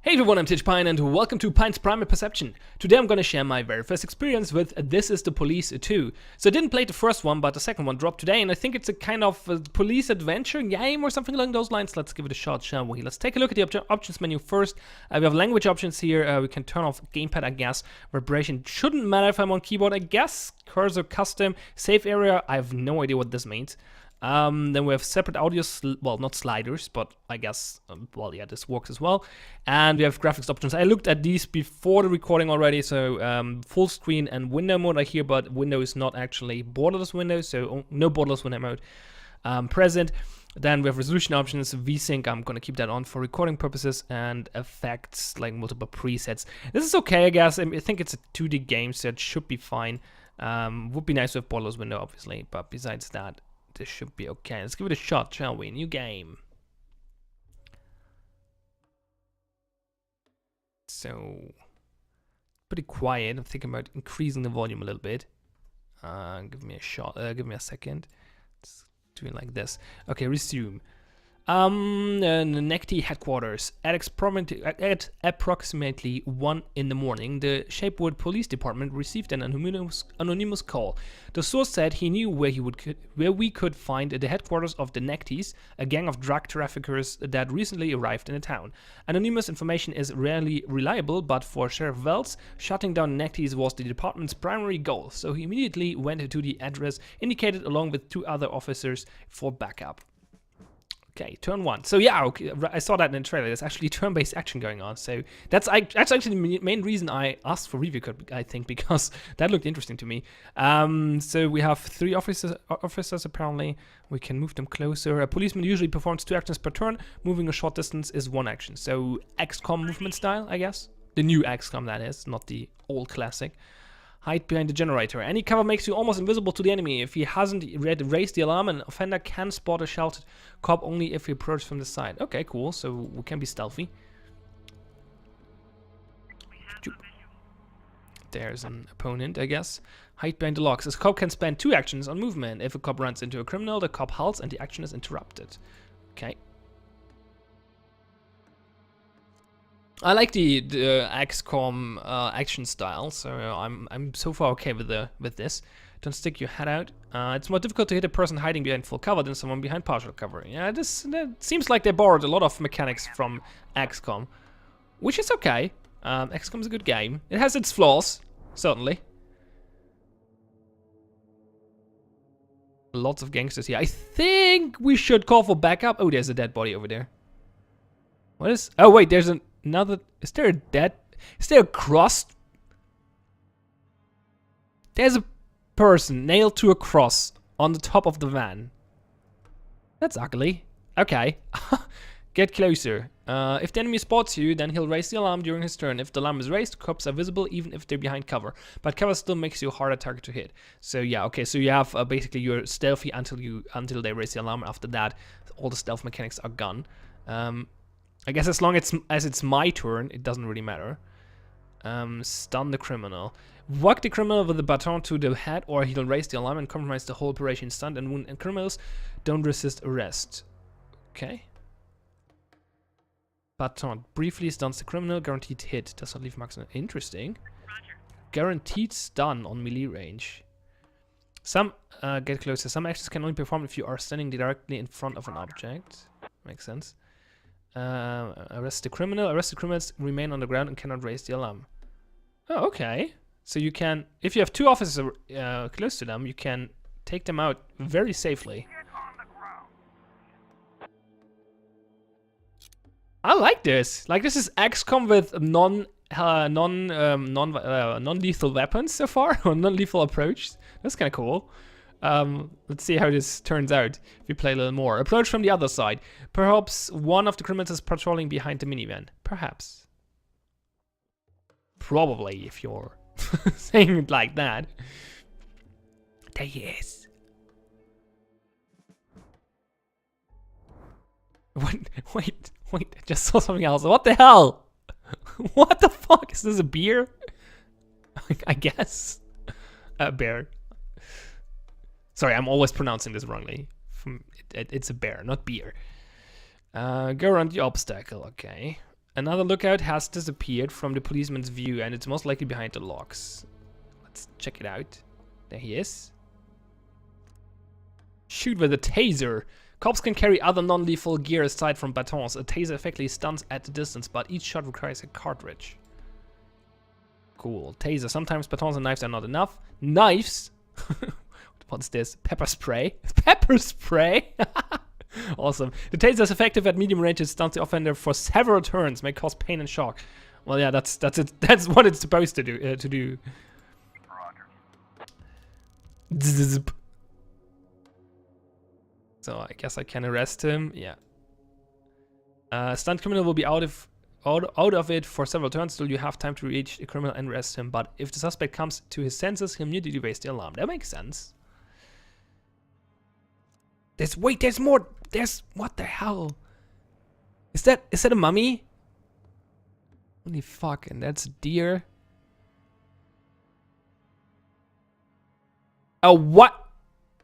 Hey everyone, I'm Pion and welcome to Pion's Primal Perception. Today I'm gonna share my very first experience with This Is the Police 2. So I didn't play the first one, but the second one dropped today, and I think it's a kind of a police adventure game or something along those lines. Let's give it a shot, shall we? Let's take a look at the options menu first. We have language options here. We can turn off gamepad, I guess. Vibration shouldn't matter if I'm on keyboard, I guess. Cursor custom, safe area, I have no idea what this means. Then we have separate audio, well, not sliders, but I guess, well, yeah, this works as well. And we have graphics options. I looked at these before the recording already, so full screen and window mode I hear, but window is not actually borderless window, so no borderless window mode present. Then we have resolution options, VSync, I'm gonna keep that on for recording purposes, and effects, like multiple presets. This is okay, I guess. I think it's a 2D game, so it should be fine. Would be nice to have borderless window, obviously, but besides that, this should be okay. Let's give it a shot, shall we? New game. So, pretty quiet. I'm thinking about increasing the volume a little bit. Give me a shot. Give me a second. Let's do it like this. Okay, resume. Necti headquarters. At approximately 1 in the morning, the Shapewood Police Department received an anonymous call. The source said he knew where we could find the headquarters of the Nectis, a gang of drug traffickers that recently arrived in the town. Anonymous information is rarely reliable, but for Sheriff Wells, shutting down Nectis was the department's primary goal, so he immediately went to the address indicated along with 2 other officers for backup. Okay, turn 1. So yeah, okay, I saw that in the trailer. There's actually turn-based action going on. So that's actually the main reason I asked for review code, I think, because that looked interesting to me. So we have 3 officers apparently. We can move them closer. A policeman usually performs 2 actions per turn. Moving a short distance is 1 action. So XCOM movement style, I guess. The new XCOM, that is, not the old classic. Hide behind the generator. Any cover makes you almost invisible to the enemy. If he hasn't raised the alarm, an offender can spot a sheltered cop only if he approaches from the side. Okay, cool. So we can be stealthy. There's an opponent, I guess. Hide behind the locks. This cop can spend 2 actions on movement. If a cop runs into a criminal, the cop halts and the action is interrupted. Okay. I like the XCOM action style, so I'm so far okay with this. Don't stick your head out. It's more difficult to hit a person hiding behind full cover than someone behind partial cover. Yeah, that seems like they borrowed a lot of mechanics from XCOM, which is okay. XCOM is a good game. It has its flaws, certainly. Lots of gangsters here. I think we should call for backup. Oh, there's a dead body over there. What is? Oh wait, there's another. Is there a dead? Is there a cross? There's a person nailed to a cross on the top of the van. That's ugly. Okay. Get closer. If the enemy spots you, then he'll raise the alarm during his turn. If the alarm is raised, cops are visible even if they're behind cover. But cover still makes you a harder target to hit. So yeah, okay. So you have basically you're stealthy until they raise the alarm. After that, all the stealth mechanics are gone. I guess as long as it's my turn, it doesn't really matter. Stun the criminal. Whack the criminal with a baton to the head, or he'll raise the alarm and compromise the whole operation. Stun and wound and criminals don't resist arrest. Okay. Baton briefly stuns the criminal. Guaranteed hit. Does not leave marks. Interesting. Guaranteed stun on melee range. Some get closer. Some actions can only perform if you are standing directly in front of an object. Makes sense. Arrest the criminal. Arrest the criminals remain on the ground and cannot raise the alarm. Oh, okay. So you can, if you have 2 officers close to them, you can take them out very safely. I like this. Like, this is XCOM with non-lethal weapons so far, or non-lethal approach. That's kind of cool. Let's see how this turns out if we play a little more. Approach from the other side. Perhaps one of the criminals is patrolling behind the minivan. Perhaps. Probably, if you're saying it like that. There he is. Wait, I just saw something else. What the hell? What the fuck? Is this a beer? I guess. A bear. Sorry, I'm always pronouncing this wrongly. It's a bear, not beer. Go around the obstacle, okay. Another lookout has disappeared from the policeman's view, and it's most likely behind the locks. Let's check it out. There he is. Shoot with a taser. Cops can carry other non-lethal gear aside from batons. A taser effectively stuns at the distance, but each shot requires a cartridge. Cool. Taser. Sometimes batons and knives are not enough. Knives? What's this? Pepper spray? Pepper spray? Awesome. The taser is effective at medium range. It stuns the offender for several turns, may cause pain and shock. Well, yeah, that's it. That's what it's supposed to do. Zzz. So I guess I can arrest him. Yeah. Stunned criminal will be out of it for several turns. Still, you have time to reach the criminal and arrest him. But if the suspect comes to his senses, he'll immediately raise the alarm. That makes sense. There's more. What the hell? Is that a mummy? Holy fuck! And that's a deer. Oh, what?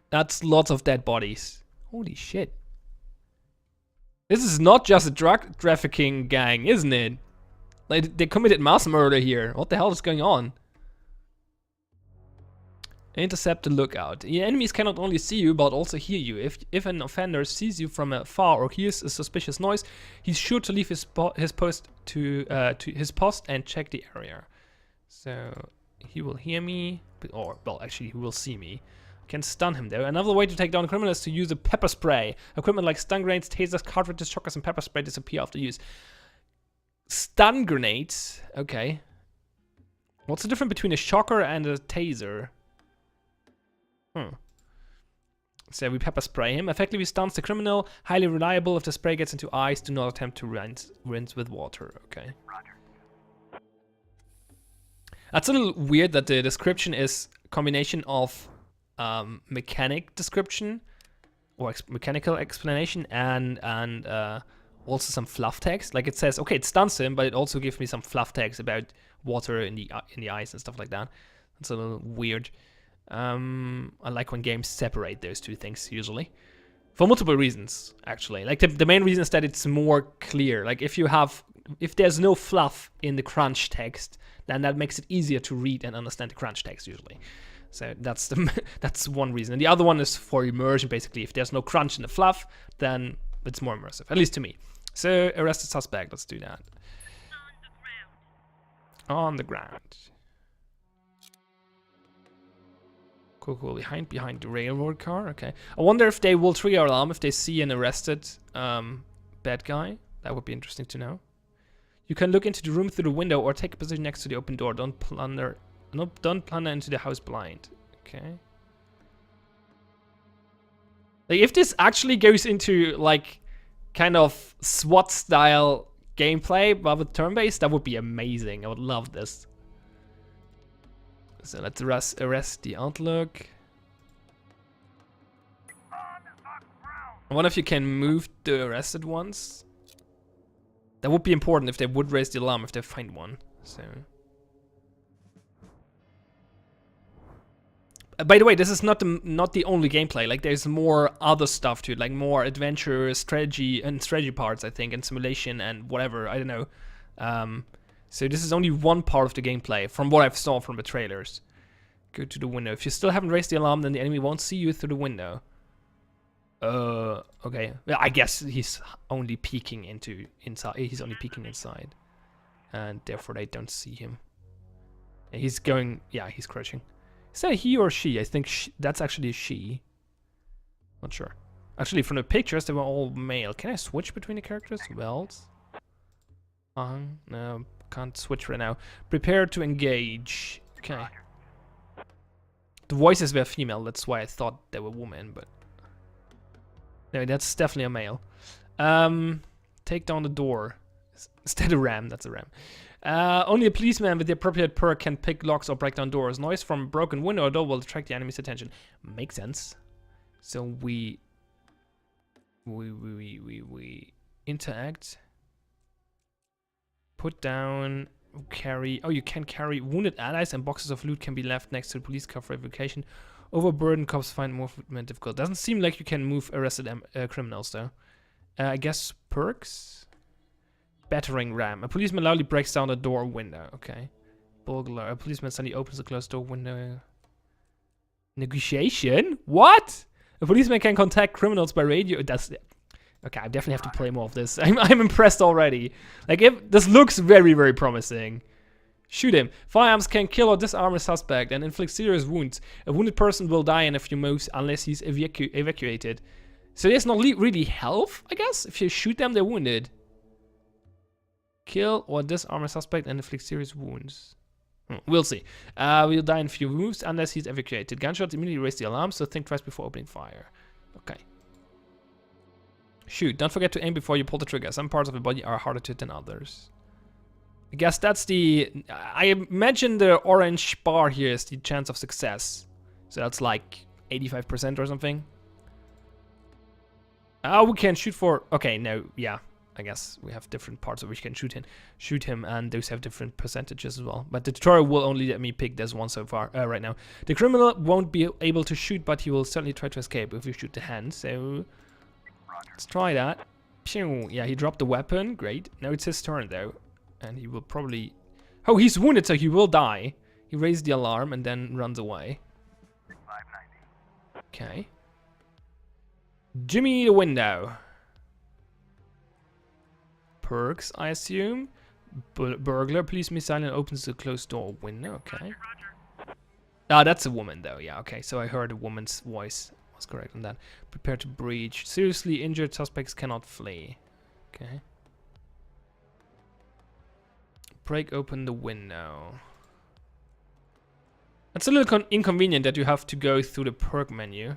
That's lots of dead bodies. Holy shit. This is not just a drug trafficking gang, isn't it? Like, they committed mass murder here. What the hell is going on? Intercept the lookout. Your enemies cannot only see you, but also hear you. If an offender sees you from afar or hears a suspicious noise, he's sure to leave his post to his post and check the area. So he will hear me, or well, actually, he will see me. Can stun him there. Another way to take down a criminal is to use a pepper spray. Equipment like stun grenades, tasers, cartridges, shockers, and pepper spray disappear after use. Stun grenades. Okay. What's the difference between a shocker and a taser? So we pepper spray him. Effectively stuns the criminal. Highly reliable. If the spray gets into eyes, do not attempt to rinse with water. Okay. Roger. That's a little weird that the description is a combination of mechanic description or mechanical explanation and also some fluff text. Like it says, okay, it stuns him, but it also gives me some fluff text about water in the eyes and stuff like that. It's a little weird. I like when games separate those two things usually, for multiple reasons actually. Like the main reason is that it's more clear. Like if there's no fluff in the crunch text, then that makes it easier to read and understand the crunch text usually. So that's one reason. And the other one is for immersion, basically. If there's no crunch in the fluff, then it's more immersive, at least to me. So arrest the suspect. Let's do that. On the ground. Cool. Behind the railroad car. Okay. I wonder if they will trigger alarm if they see an arrested bad guy. That would be interesting to know. You can look into the room through the window or take a position next to the open door. Don't plunder into the house blind. Okay. Like if this actually goes into like kind of SWAT style gameplay but with turn-based, that would be amazing. I would love this. So let's arrest the outlook. I wonder if you can move the arrested ones. That would be important if they would raise the alarm if they find one. So. By the way, this is not the only gameplay. Like there's more other stuff to it, like more adventure, strategy parts, I think, and simulation and whatever. I don't know. So this is only one part of the gameplay from what I've saw from the trailers. Go to the window. If you still haven't raised the alarm, then the enemy won't see you through the window. Okay. Well, I guess he's only peeking inside. He's only peeking inside, and therefore they don't see him. He's going. Yeah, he's crouching. Is that a he or she? I think that's actually a she. Not sure. Actually, from the pictures, they were all male. Can I switch between the characters? Wells. No, can't switch right now. Prepare to engage. Okay. The voices were female. That's why I thought they were women, but no, that's definitely a male. Take down the door. Is that a ram? That's a ram. Only a policeman with the appropriate perk can pick locks or break down doors. Noise from a broken window or door will attract the enemy's attention. Makes sense. So we interact. Put down, carry. Oh, you can carry wounded allies and boxes of loot can be left next to the police car for evacuation. Overburdened cops find movement difficult. Doesn't seem like you can move arrested criminals though. I guess perks. Battering ram. A policeman loudly breaks down a door or window. Okay. Burglar. A policeman suddenly opens a closed door window. Negotiation? What? A policeman can contact criminals by radio. That's... Okay, I definitely have to play more of this. I'm impressed already. Like, if this looks very, very promising. Shoot him. Firearms can kill or disarm a suspect and inflict serious wounds. A wounded person will die in a few moves unless he's evacuated. So there's not really health, I guess? If you shoot them, they're wounded. Kill or disarm a suspect and inflict serious wounds. We'll see. We'll die in a few moves unless he's evacuated. Gunshots immediately raise the alarm, so think twice before opening fire. Okay. Shoot. Don't forget to aim before you pull the trigger. Some parts of the body are harder to hit than others. I guess that's the... I imagine the orange bar here is the chance of success. So that's like 85% or something. We can shoot for... Okay, no, yeah. I guess we have different parts of which can shoot him, and those have different percentages as well. But the tutorial will only let me pick this one so far, right now. The criminal won't be able to shoot, but he will certainly try to escape if we shoot the hand, so... Let's try that. Pew! Yeah, he dropped the weapon, great. Now it's his turn, though. And he will probably... Oh, he's wounded, so he will die. He raised the alarm and then runs away. 590. Okay. Jimmy the window. Perks, I assume. Burglar, please be silent, opens the closed door window. Okay. Ah, that's a woman, though. Yeah, okay. So I heard a woman's voice. I was correct on that. Prepare to breach. Seriously injured suspects cannot flee. Okay. Break open the window. It's a little inconvenient that you have to go through the perk menu.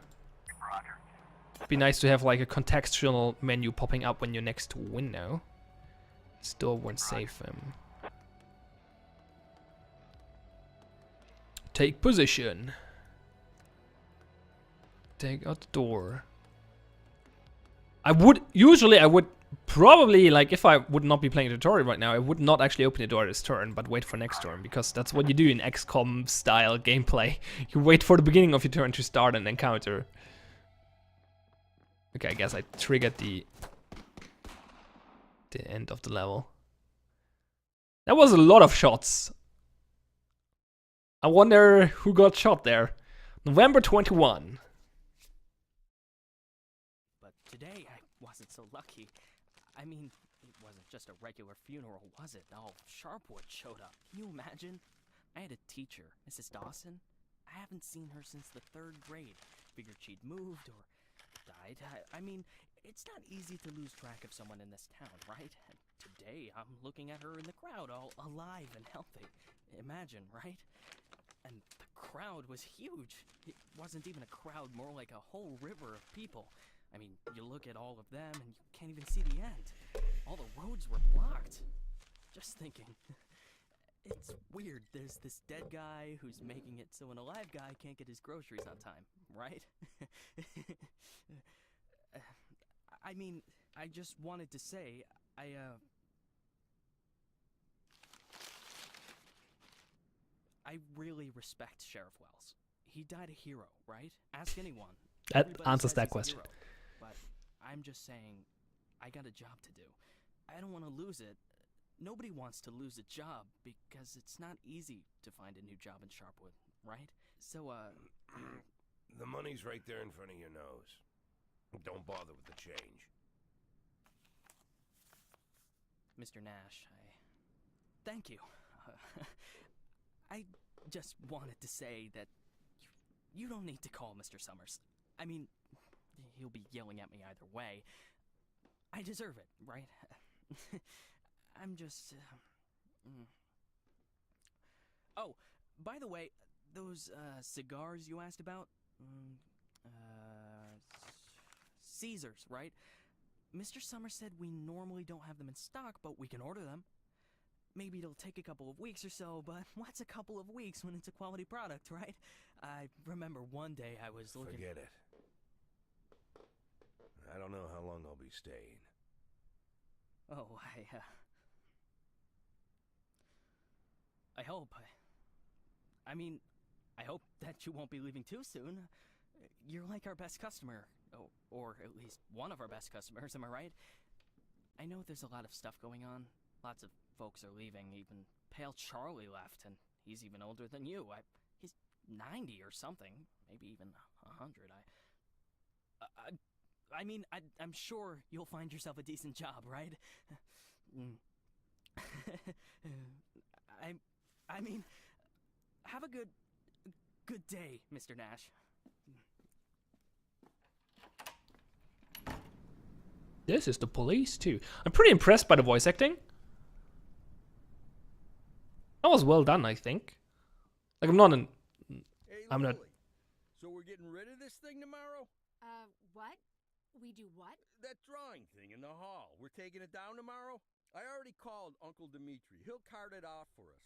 It'd be nice to have like a contextual menu popping up when you're next to a window. This door won't save him. Take position. Take out the door. I would probably, like, if I would not be playing a tutorial right now, I would not actually open the door this turn, but wait for next turn, because that's what you do in XCOM style gameplay. You wait for the beginning of your turn to start an encounter. Okay, I guess I triggered the end of the level. That was a lot of shots. I wonder who got shot there. November 21. But today I wasn't so lucky. I mean, it wasn't just a regular funeral, was it? All Sharpwood showed up. Can you imagine? I had a teacher, Mrs. Dawson. I haven't seen her since the 3rd grade. Figured she'd moved or died. I mean, it's not easy to lose track of someone in this town, right? And today I'm looking at her in the crowd, all alive and healthy. Imagine, right? And the crowd was huge. It wasn't even a crowd, more like a whole river of people. I mean, you look at all of them and you can't even see the end. All the roads were blocked. Just thinking. It's weird. There's this dead guy who's making it so an alive guy can't get his groceries on time, right? I mean, I just wanted to say, I really respect Sheriff Wells. He died a hero, right? Ask anyone. That Everybody answers says that he's a question. hero. But I'm just saying, I got a job to do. I don't want to lose it. Nobody wants to lose a job because it's not easy to find a new job in Sharpwood, right? So, The money's right there in front of your nose. Don't bother with the change. Mr. Nash, thank you. I just wanted to say that you don't need to call Mr. Summers. I mean, he'll be yelling at me either way. I deserve it, right? I'm just... Oh, by the way, those cigars you asked about? Caesars, right? Mr. Summers said we normally don't have them in stock, but we can order them. Maybe it'll take a couple of weeks or so, but what's a couple of weeks when it's a quality product, right? I remember one day I was looking... Forget it. I don't know how long I'll be staying. Oh, I hope. I mean, I hope that you won't be leaving too soon. You're like our best customer. Or at least one of our best customers, am I right? I know there's a lot of stuff going on, Lots of folks are leaving. Even Pale Charlie left, and he's even older than you. He's 90 or something, maybe even 100. I mean, I'm sure you'll find yourself a decent job, right? I mean, have a good day, Mr. Nash. This is the police too. I'm pretty impressed by the voice acting. That was well done, I think. Like Hey, I'm not. Lily, so we're getting rid of this thing tomorrow? What? We do what? That drawing thing in the hall. We're taking it down tomorrow? I already called Uncle Dimitri. He'll cart it off for us.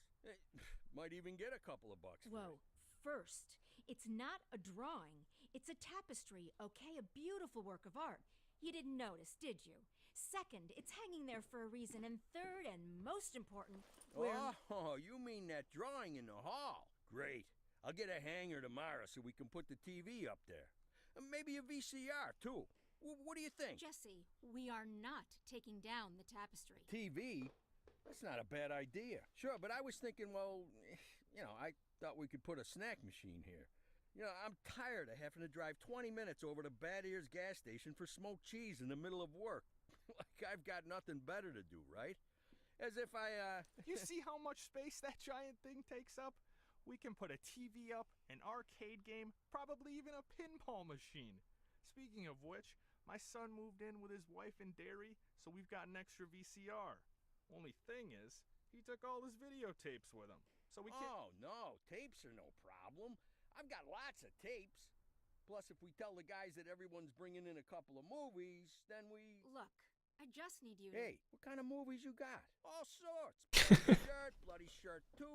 Might even get a couple of bucks. Whoa. First, it's not a drawing. It's a tapestry, okay? A beautiful work of art. You didn't notice, did you? Second, it's hanging there for a reason. And third, and most important, Oh, you mean that drawing in the hall? Great. I'll get a hanger tomorrow so we can put the TV up there. And maybe a VCR, too. What do you think? Jesse, we are not taking down the tapestry. TV? That's not a bad idea. Sure, but I was thinking, well, I thought we could put a snack machine here. I'm tired of having to drive 20 minutes over to Bad Ears gas station for smoked cheese in the middle of work. Like I've got nothing better to do, right? As if You see how much space that giant thing takes up? We can put a TV up, an arcade game, probably even a pinball machine. Speaking of which, my son moved in with his wife in Derry, so we've got an extra VCR. Only thing is, he took all his videotapes with him, so we can't... Oh, no, tapes are no problem. I've got lots of tapes. Plus, if we tell the guys that everyone's bringing in a couple of movies, then we... Look, I just need you to... Hey, what kind of movies you got? All sorts. Bloody Shirt 2,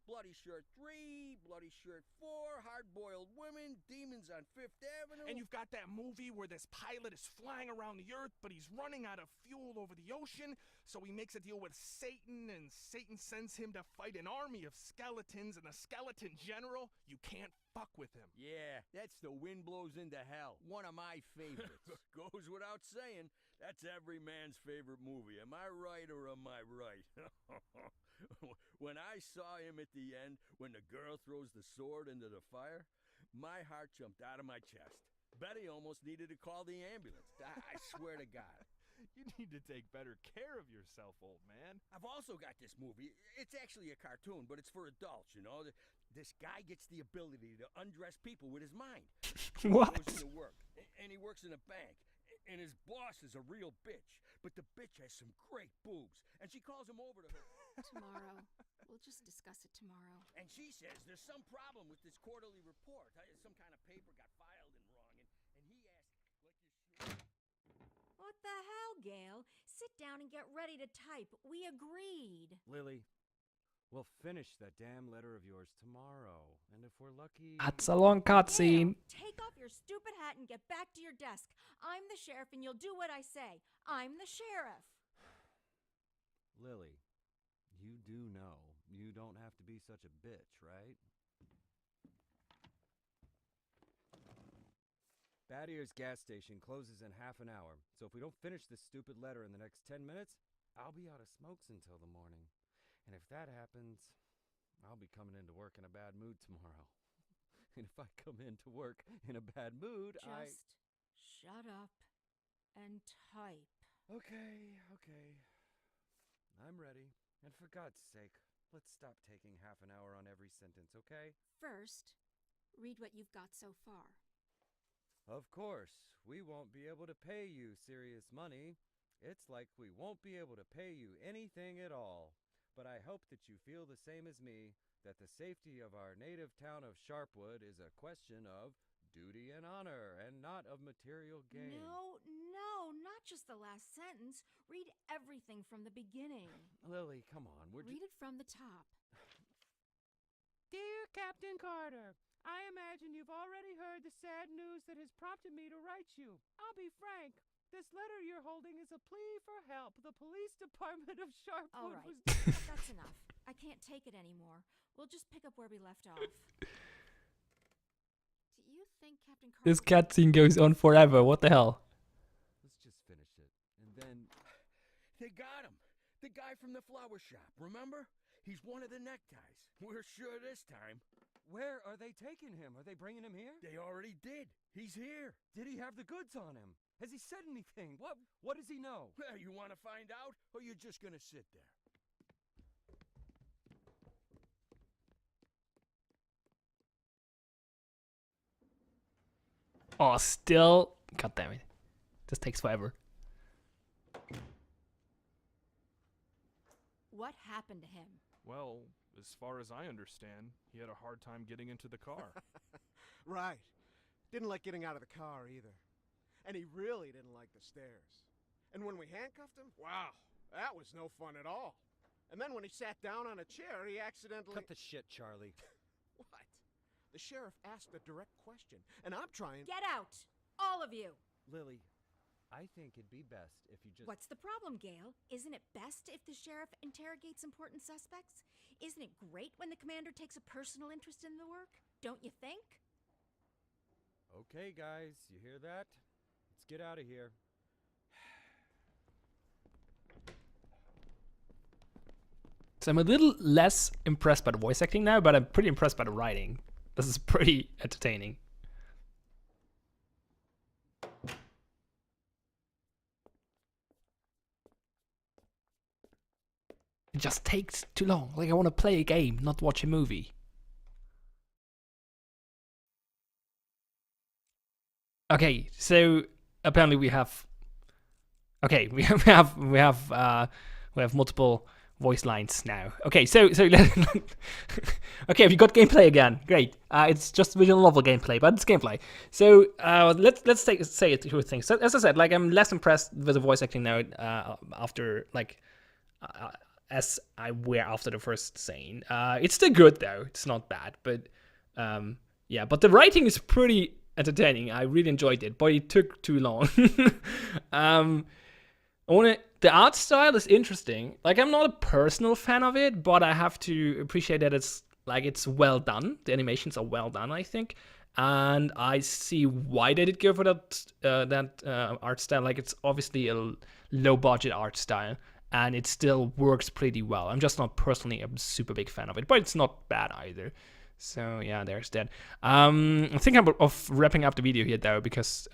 Bloody Shirt 3, Bloody Shirt 4, Hard-Boiled Women, Demons on Fifth Avenue. And you've got that movie where this pilot is flying around the Earth, but he's running out of fuel over the ocean, so he makes a deal with Satan, and Satan sends him to fight an army of skeletons, and the skeleton general, you can't fuck with him. Yeah, that's The Wind Blows into Hell. One of my favorites. Goes without saying, that's every man's favorite movie. Am I right or am I right? When I saw him at the end, when the girl throws the sword into the fire, my heart jumped out of my chest. Betty almost needed to call the ambulance. I swear to God. You need to take better care of yourself, old man. I've also got this movie. It's actually a cartoon, but it's for adults, This guy gets the ability to undress people with his mind. What? He goes into work, and he works in a bank, and his boss is a real bitch. But the bitch has some great boobs, and she calls him over to her. Tomorrow. We'll just discuss it tomorrow. And she says there's some problem with this quarterly report. Some kind of paper got filed in wrong, and he asked, What the hell, Gail? Sit down and get ready to type. We agreed. Lily, we'll finish that damn letter of yours tomorrow. And if we're lucky... That's a long cutscene. Gail, take off your stupid hat and get back to your desk. I'm the sheriff and you'll do what I say. I'm the sheriff. Lily, you do know you don't have to be such a bitch, right? Bad Ears gas station closes in half an hour, so if we don't finish this stupid letter in the next 10 minutes, I'll be out of smokes until the morning. And if that happens, I'll be coming into work in a bad mood tomorrow. And if I come into work in a bad mood, Just shut up and type. Okay. I'm ready. And for God's sake, let's stop taking half an hour on every sentence, okay? First, read what you've got so far. Of course, we won't be able to pay you serious money. It's like we won't be able to pay you anything at all. But I hope that you feel the same as me, that the safety of our native town of Sharpwood is a question of duty and honor, and not of material gain. No, not just the last sentence. Read everything from the beginning. Lily, come on, Read it from the top. Dear Captain Carter, I imagine you've already heard the sad news that has prompted me to write you. I'll be frank. This letter you're holding is a plea for help. The police department of Sharpwood All right, was... that's enough. I can't take it anymore. We'll just pick up where we left off. Do you think Captain Carter... This cutscene goes on forever. What the hell? Let's just finish it. And then... They got him. The guy from the flower shop, remember? He's one of the neckties. We're sure this time. Where are they taking him? Are they bringing him here? They already did. He's here. Did he have the goods on him? Has he said anything? What does he know? Well, you want to find out, or you're just gonna sit there? Oh, still. God damn it. This takes forever. What happened to him? Well, as far as I understand, he had a hard time getting into the car. Right. Didn't like getting out of the car either. And he really didn't like the stairs. And when we handcuffed him, wow, that was no fun at all. And then when he sat down on a chair, he accidentally... Cut the shit, Charlie. What? The sheriff asked a direct question, and I'm trying... Get out! All of you! Lily, I think it'd be best if you just... What's the problem, Gail? Isn't it best if the sheriff interrogates important suspects? Isn't it great when the commander takes a personal interest in the work? Don't you think? Okay, guys, you hear that? Let's get out of here. So I'm a little less impressed by the voice acting now, but I'm pretty impressed by the writing. This is pretty entertaining. It just takes too long. Like, I want to play a game, not watch a movie. Okay, so apparently we have... Okay, we have multiple voice lines now. Okay, so okay, we got gameplay again. Great. It's just visual novel gameplay, but it's gameplay. So let's say it two things. So, as I said, like, I'm less impressed with the voice acting now after like as I were after the first scene. It's still good though. It's not bad, but yeah. But the writing is pretty entertaining. I really enjoyed it, but it took too long. The art style is interesting. Like, I'm not a personal fan of it, but I have to appreciate that it's well done. The animations are well done, I think, and I see why they did go for that art style. Like, it's obviously a low budget art style, and it still works pretty well. I'm just not personally a super big fan of it, but it's not bad either. So yeah, there's that. I'm thinking of wrapping up the video here though, because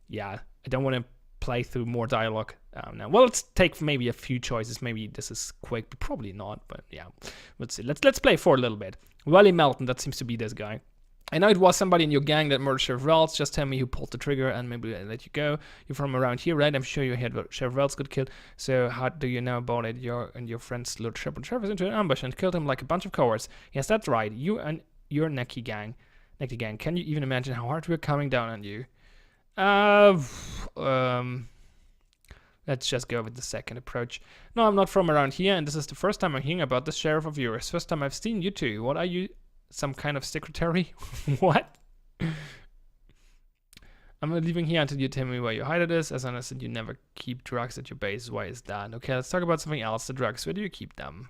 yeah, I don't want to play through more dialogue now. Well, let's take maybe a few choices. Maybe this is quick, but probably not. But yeah, let's see. Let's play for a little bit. Wally Melton, that seems to be this guy. I know it was somebody in your gang that murdered Sheriff Wells. Just tell me who pulled the trigger, and maybe I'll let you go. You're from around here, right? I'm sure you heard that Sheriff Wells got killed. So how do you know about it? Your friends lured Sheriff into an ambush and killed him like a bunch of cowards. Yes, that's right. You and your Necky gang. Can you even imagine how hard we're coming down on you? Let's just go with the second approach. No, I'm not from around here, and this is the first time I'm hearing about the sheriff of yours. First time I've seen you two. What are you? Some kind of secretary? What? I'm not leaving here until you tell me where your hideout is. As I understand, you never keep drugs at your base. Why is that? Okay, let's talk about something else. The drugs. Where do you keep them?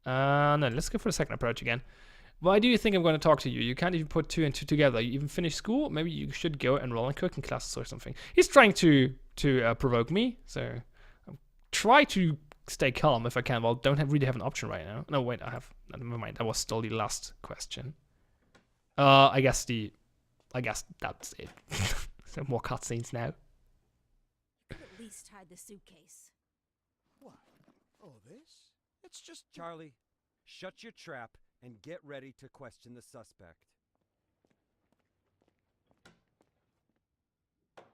No, let's go for the second approach again. Why do you think I'm going to talk to you? You can't even put two and two together. You even finished school? Maybe you should go enroll in cooking classes or something. He's trying to provoke me, so I'll try to stay calm if I can. Well, don't really have an option right now. No, wait, I have. Never mind. That was still the last question. I guess that's it. So more cutscenes now. You could at least hide the suitcase. What? Oh, this? It's just... Charlie, shut your trap and get ready to question the suspect.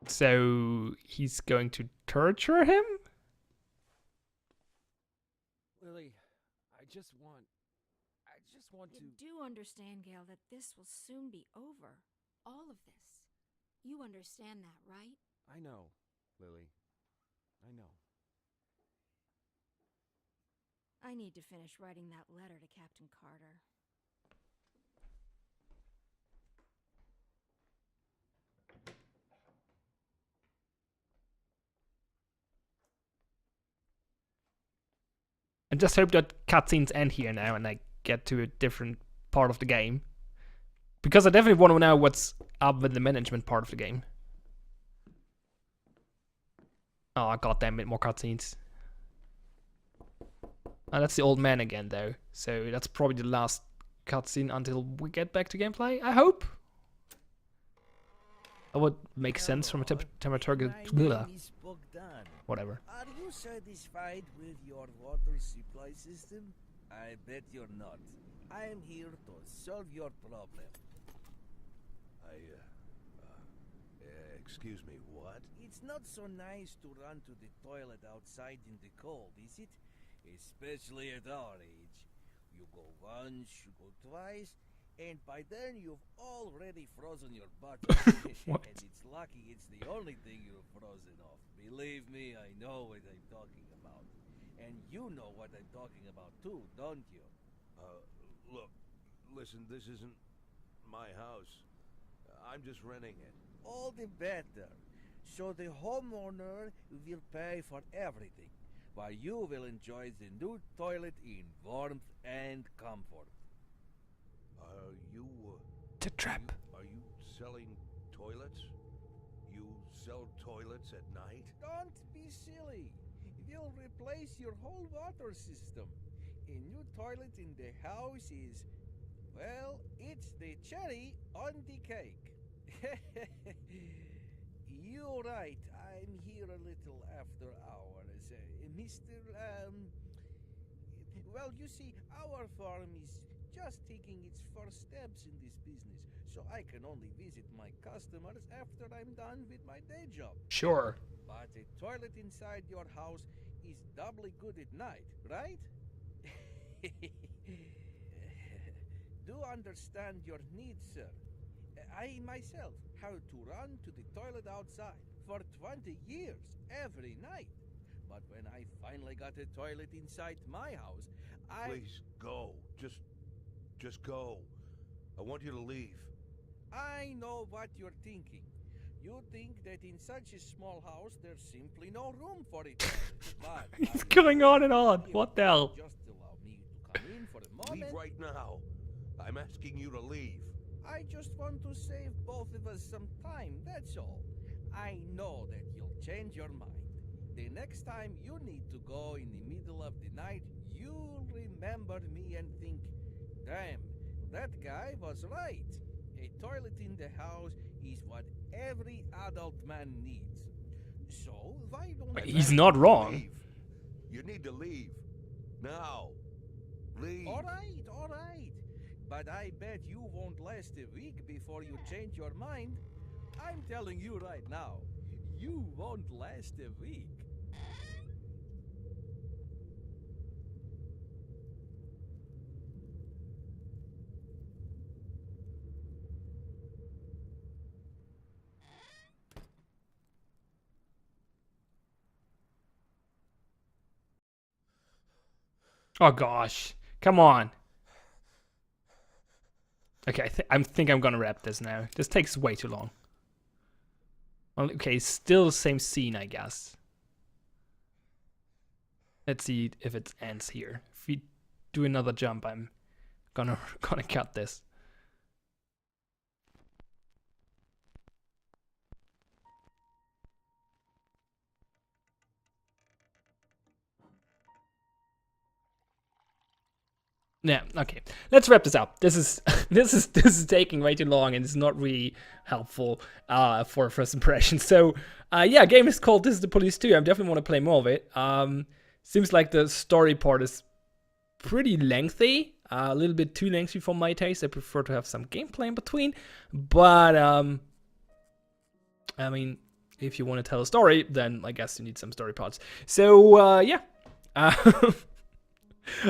So he's going to torture him? Lily, I just want to... You do understand, Gail, that this will soon be over. All of this. You understand that, right? I know, Lily. I know. I need to finish writing that letter to Captain Carter. I just hope that cutscenes end here now and I get to a different part of the game. Because I definitely want to know what's up with the management part of the game. Oh, goddamn it, more cutscenes. That's the old man again, though. So that's probably the last cutscene until we get back to gameplay, I hope. That would make sense from a dramaturgic... Whatever. Are you satisfied with your water supply system? I bet you're not. I am here to solve your problem. Excuse me, what? It's not so nice to run to the toilet outside in the cold, is it? Especially at our age. You go once, you go twice, and by then you've already frozen your butt. What? And it's lucky it's the only thing you've frozen off. Believe me, I know what I'm talking about. And you know what I'm talking about too, don't you? Look, listen, this isn't my house. I'm just renting it. All the better. So the homeowner will pay for everything, while you will enjoy the new toilet in warmth and comfort. Are you... It's a trap. Are you selling toilets? You sell toilets at night? Don't be silly. We'll replace your whole water system. A new toilet in the house is, well, it's the cherry on the cake. You're right. I'm here a little after hours. Mr. Well, you see, our farm is just taking its first steps in this business, so I can only visit my customers after I'm done with my day job. Sure. But a toilet inside your house is doubly good at night, right? Do understand your needs, sir. I myself had to run to the toilet outside for 20 years, every night. But when I finally got a toilet inside my house, Please, go. Just go. I want you to leave. I know what you're thinking. You think that in such a small house there's simply no room for it. But It's going on and on. What the hell? Just allow me to come in for a moment. Leave right now. I'm asking you to leave. I just want to save both of us some time, that's all. I know that you'll change your mind. The next time you need to go in the middle of the night, you'll remember me and think, damn, that guy was right. A toilet in the house is what every adult man needs. So why don't I'm He's asking not you to wrong. leave. You need to leave. Now. Leave. All right. But I bet you won't last a week before you change your mind. I'm telling you right now, you won't last a week. Oh gosh. Come on. Okay, I think I'm gonna wrap this now. This takes way too long. Well, okay, still the same scene, I guess. Let's see if it ends here. If we do another jump, I'm gonna cut this. Yeah, okay. Let's wrap this up. This is this is taking way too long and it's not really helpful for first impression. So yeah, game is called This is the Police 2. I definitely want to play more of it. Seems like the story part is pretty lengthy. A little bit too lengthy for my taste. I prefer to have some gameplay in between. But I mean, if you want to tell a story, then I guess you need some story parts. So yeah.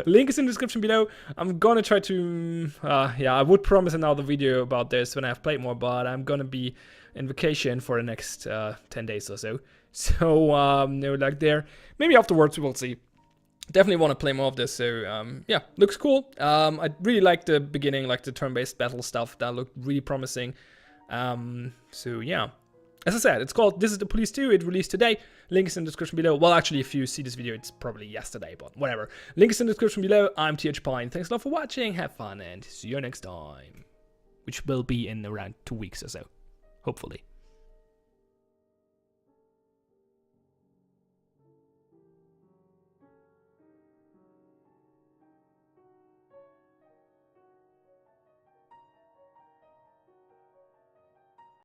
Link is in the description below. I'm gonna try to, yeah, I would promise another video about this when I've played more, but I'm gonna be in vacation for the next 10 days or so. So, no luck there. Maybe afterwards we'll see. Definitely want to play more of this, so, yeah, looks cool. I really like the beginning, like the turn-based battle stuff. That looked really promising. So, yeah. As I said, it's called This is the Police 2. It released today. Link is in the description below. Well, actually, if you see this video, it's probably yesterday, but whatever. Link is in the description below. I'm TH Pine. Thanks a lot for watching. Have fun, and see you next time. Which will be in around 2 weeks or so. Hopefully.